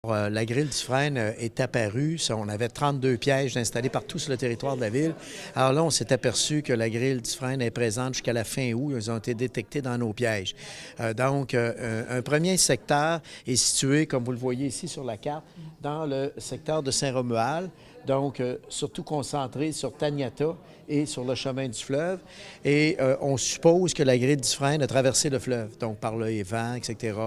La grille du Frêne est apparue. On avait 32 pièges installés partout sur le territoire de la ville. Alors là, on s'est aperçu que la grille du Frêne est présente jusqu'à la fin août. Ils ont été détectés dans nos pièges. Donc, un premier secteur est situé, comme vous le voyez ici sur la carte, dans le secteur de Saint-Romuald. Donc, surtout concentré sur Taniata et sur le chemin du fleuve. Et on suppose que la grille du Frêne a traversé le fleuve, donc par le Évent, etc.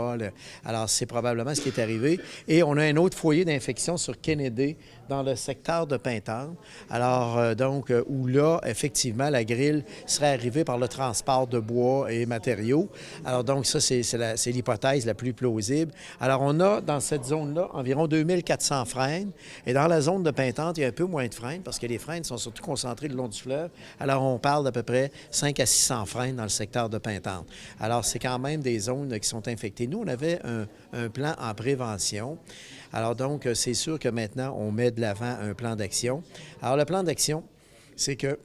Alors, c'est probablement ce qui est arrivé. Et on a un autre foyer d'infection sur Kennedy, dans le secteur de Pintendre. Alors, donc, où là, effectivement, la grille serait arrivée par le transport de bois et matériaux. Alors, donc, ça, c'est l'hypothèse la plus plausible. Alors, on a, dans cette zone-là, environ 2400 frênes. Et dans la zone de Pintendre, il y a un peu moins de frênes parce que les frênes sont surtout concentrés le long du fleuve. Alors, on parle d'à peu près 500 à 600 frênes dans le secteur de Pintendre. Alors, c'est quand même des zones qui sont infectées. Nous, on avait un plan en prévention. Alors, donc, c'est sûr que maintenant, on met de l'avant un plan d'action. Alors, le plan d'action, c'est que,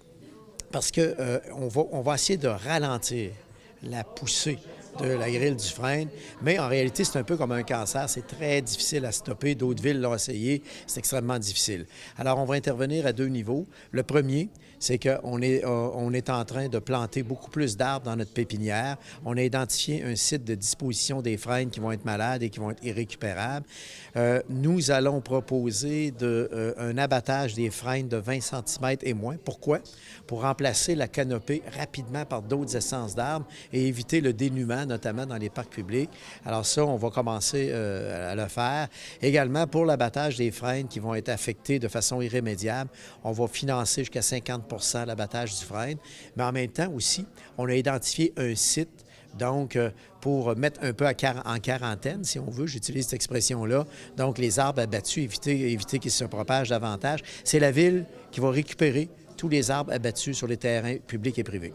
parce que on va essayer de ralentir la poussée de la grille du Frêne, mais en réalité, c'est un peu comme un cancer. C'est très difficile à stopper. D'autres villes l'ont essayé. C'est extrêmement difficile. Alors, on va intervenir à deux niveaux. Le premier, c'est qu'on est en train de planter beaucoup plus d'arbres dans notre pépinière. On a identifié un site de disposition des frênes qui vont être malades et qui vont être irrécupérables. Nous allons proposer un abattage des frênes de 20 cm et moins. Pourquoi? Pour remplacer la canopée rapidement par d'autres essences d'arbres et éviter le dénuement, notamment dans les parcs publics. Alors ça, on va commencer à le faire. Également, pour l'abattage des frênes qui vont être affectés de façon irrémédiable, on va financer jusqu'à 50 l'abattage du frêne. Mais en même temps aussi, on a identifié un site, donc, pour mettre un peu en quarantaine, si on veut, j'utilise cette expression-là. Donc, les arbres abattus, éviter qu'ils se propagent davantage. C'est la ville qui va récupérer tous les arbres abattus sur les terrains publics et privés.